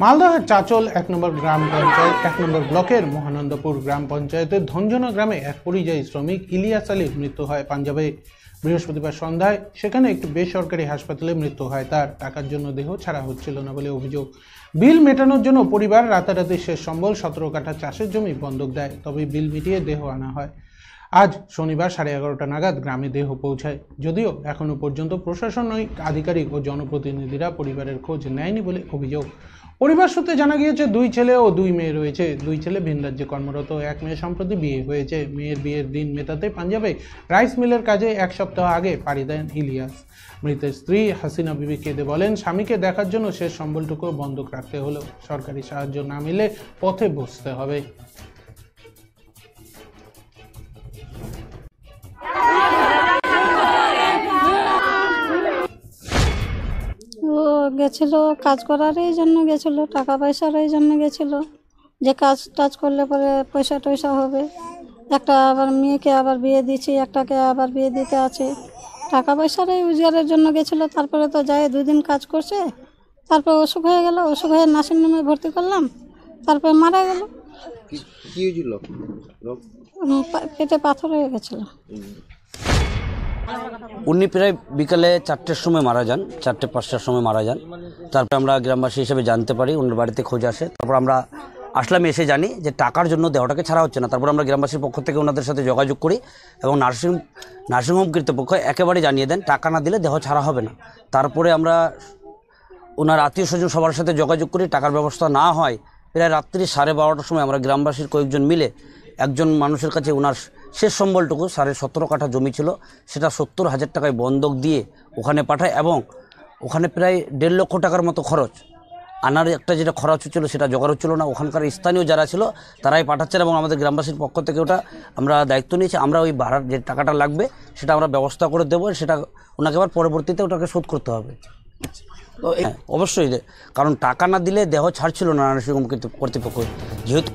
মালদহের চাচল ১ নম্বর গ্রাম পঞ্চায়েত ১ নম্বর ব্লকের মহানন্দপুর গ্রাম পঞ্চায়েতের ধনজনা গ্রামে এক পরিযায়ী শ্রমিক ইলিয়াস আলীর মৃত্যু হয় পাঞ্জাবে। বৃহস্পতিবার সন্ধ্যায় সেখানে একটি বেসরকারি হাসপাতালে মৃত্যু হয় তার। টাকার জন্য দেহ ছাড়া হচ্ছিল না বলে অভিযোগ। বিল মেটানোর জন্য পরিবার রাতারাতি শেষ সম্বল ১৭ কাঠা চাষের জমি বন্ধক দেয়, তবে বিল মিটিয়ে দেহ আনা হয়। আজ শনিবার 11:30টা নাগাদ গ্রামে দেহ পৌঁছায়। যদিও এখনো পর্যন্ত প্রশাসনিক আধিকারিক ও জনপ্রতিনিধিরা পরিবারের খোঁজ নেয়নি বলে অভিযোগ। পরিবার সূত্রে জানা গিয়েছে 2 ছেলে ও 2 মেয়ে রয়েছে। 2 ছেলে ভিন রাজ্যে কর্মরত, 1 মেয়ে সম্প্রতি বিয়ে হয়েছে। মেয়ের বিয়ের দিন মেটাতে পাঞ্জাবে রাইস মিলের কাজে 1 সপ্তাহ আগে পাড়ি দেন ইলিয়াস। মৃতের স্ত্রী হাসিনা বিবি কেঁদে বলেন, স্বামীকে দেখার জন্য শেষ সম্বলটুকু বন্ধক রাখতে হলো। সরকারি সাহায্য না মিলে পথে বসতে হবে। ও গেছিল কাজ করার এই জন্য গেছিল, টাকা পয়সার এই জন্য গেছিল, যে কাজ টাজ করলে পরে পয়সা টয়সা হবে। একটা আবার মেয়েকে আবার বিয়ে দিচ্ছি, একটাকে আবার বিয়ে দিতে আছে, টাকা পয়সার এই রোজগারের জন্য গেছিল। তারপরে তো যায় 2 দিন কাজ করছে, তারপর অসুখ হয়ে গেল, অসুখ হয়ে নার্সিংহোমে ভর্তি করলাম, তারপর মারা গেল। কি হয়েছিল? পেটে পাথর হয়ে গেছিল। উনি প্রায় বিকালে 4টের সময় মারা যান, 4টে-5টার সময় মারা যান। তারপর আমরা গ্রামবাসী হিসেবে জানতে পারি, ওনার বাড়িতে খোঁজ আসে। তারপর আমরা আসলাম, এসে জানি যে টাকার জন্য দেহটাকে ছাড়া হচ্ছে না। তারপর আমরা গ্রামবাসীর পক্ষ থেকে ওনাদের সাথে যোগাযোগ করি এবং নার্সিংহোম কর্তৃপক্ষ একেবারে জানিয়ে দেন টাকা না দিলে দেহ ছাড়া হবে না। তারপরে আমরা ওনার আত্মীয় স্বজন সবার সাথে যোগাযোগ করি, টাকার ব্যবস্থা না হয় প্রায় রাত্রি 12:30টার সময় আমরা গ্রামবাসীর কয়েকজন মিলে একজন মানুষের কাছে ওনার শেষ সম্বলটুকু 17.5 কাঠা জমি ছিল, সেটা 70,000 টাকায় বন্ধক দিয়ে ওখানে পাঠায় এবং ওখানে প্রায় 1.5 লক্ষ টাকার মতো খরচ। আনার একটা যেটা খরচ হচ্ছিল সেটা জোগাড় হচ্ছিল না। ওখানকার স্থানীয় যারা ছিল তারাই পাঠাচ্ছেন এবং আমাদের গ্রামবাসীর পক্ষ থেকে ওটা আমরা দায়িত্ব নিয়েছি। আমরা ওই ভাড়ার যে টাকাটা লাগবে সেটা আমরা ব্যবস্থা করে দেবো, সেটা ওনাকে আবার পরবর্তীতে ওটাকে শোধ করতে হবে। তো অবশ্যই, কারণ টাকা না দিলে দেহ ছাড়ছিল না নার্সিংহোম কর্তৃপক্ষ। যেহেতু